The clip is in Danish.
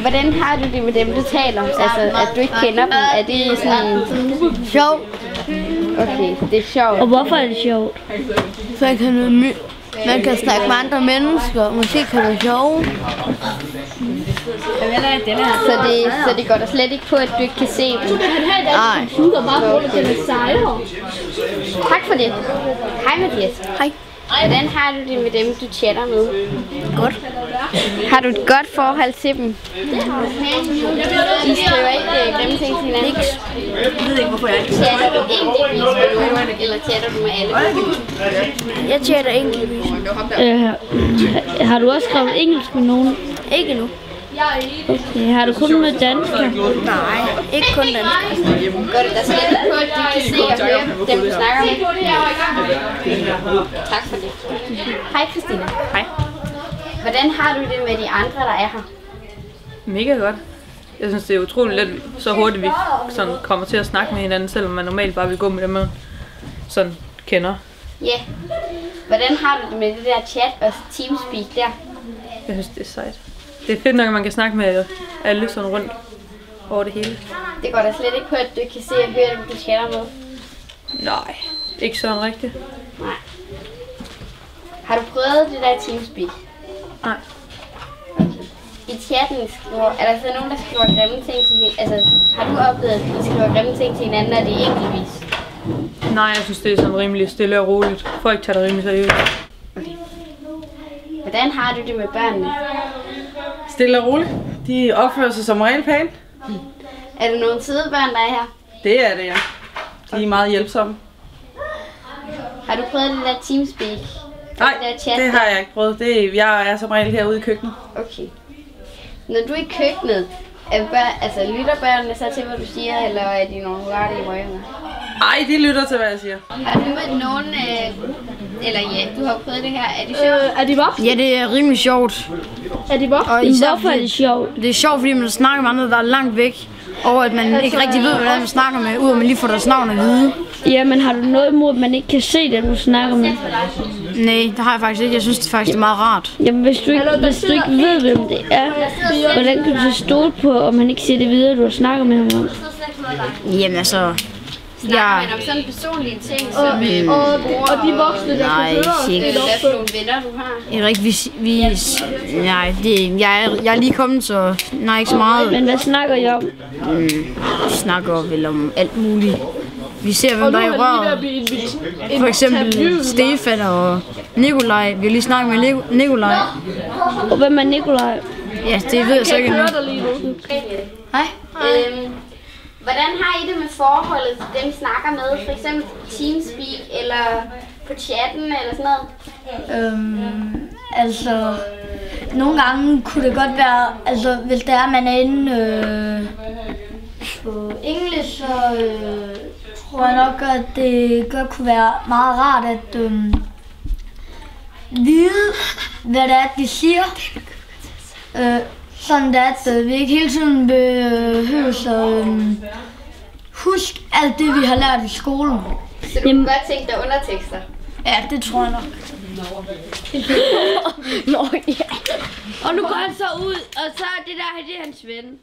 Hvordan har du det med dem, du taler om? Altså, at du ikke kender dem? Er det sådan Sjovt. Okay, det er sjovt. Og hvorfor er det sjovt? Så man kan snakke med andre mennesker, måske kan det være sjovt. Så det går der slet ikke på, at du ikke kan se dem? Nej. Tak for det. Hej Mathias. Hej. Hvordan har du det med dem, du chatter med? Godt. Har du et godt forhold til dem? De skriver ikke grimme ting til hinanden? Jeg ved ikke, hvorfor jeg ikke Chatter du enkeltvis med nogen, eller chatter du med alle? Jeg chatter enkeltvis. Har du også skrevet engelsk med nogen? Ikke nu. Okay, har du kun med dansker? Nej, ikke kun dansk. Går det der slet ikke på, at de kan se og høre dem, du snakker med? Tak for det. Hej Christina. Hej. Hvordan har du det med de andre, der er her? Mega godt. Jeg synes, det er utroligt let, så hurtigt vi sådan kommer til at snakke med hinanden, selvom man normalt bare vil gå med dem, man sådan kender. Ja. Hvordan har du det med det der chat og Teamspeak der? Jeg synes, det er sejt. Det er fedt nok, at man kan snakke med alle sådan rundt over det hele. Det går da slet ikke på, at du kan se og høre dem, du chatter med? Nej, ikke sådan rigtigt. Nej. Har du prøvet det der Teamspeak? Nej. I chatten er der så nogen, der skriver grimme ting til hinanden? Altså, har du oplevet, at de skriver grimme ting til hinanden, når det er enkeltvis? Nej, jeg synes, det er sådan rimelig stille og roligt. Folk tager det rimelig seriøst. Okay. Hvordan har du det med børnene? Stille og roligt. De opfører sig som regel pænt. Er der nogle søde børn, der er her? Det er det, ja. De er meget hjælpsomme. Har du prøvet det der Teamspeak? Nej, der chat det har jeg ikke prøvet. Jeg er som regel herude i køkkenet. Okay. Når du er i køkkenet, lytter børnene så til, hvad du siger, eller er de nogle rette i røgene? Ej, de lytter til, hvad jeg siger. Har du mødt nogen, eller ja, du har prøvet det her, er det sjovt? Er de voksne? Ja, det er rimelig sjovt. Er de voksne? Hvorfor er det sjovt? Det er sjovt, fordi man snakker med andre, der er langt væk. Og at man ikke rigtig ved, hvordan man snakker med, ud at man lige får deres navn at vide. Ja, men har du noget imod, at man ikke kan se dem, du snakker med? Nej, det har jeg faktisk ikke. Jeg synes det faktisk, det er meget rart. Jamen, hvis du ikke ved, hvem det er, hvordan kan du så stole på, om man ikke siger det videre, du har snakket med ham om? Jamen altså... Snakker man om sådan personlige ting, som og de voksne, der nej, kan høre os, eller hvad for nogle venner, du har? Jeg er lige kommet, så nej, ikke så meget. Men hvad snakker I om? Vi snakker vel om alt muligt. Vi ser, hvem der er i røret. For eksempel Stefan og Nikolaj. Vi har lige snakket med Nikolaj. Og hvem er Nikolaj? Ja, det ved jeg så ikke endnu. Hej. Hvordan har I det med forholdet til dem, I snakker med? For eksempel Teamspeak eller på chatten eller sådan noget? Nogle gange kunne det godt være, hvis det er, man er inde på engelsk, så tror jeg nok, at det godt kunne være meget rart at vide, hvad det er, de siger. Sådan at vi ikke hele tiden behøver at huske alt det, vi har lært i skolen. Så du kan godt tænke dig undertekster? Ja, det tror jeg nok. Nå ja. Og nu går han så ud, og så er det der, det er hans ven.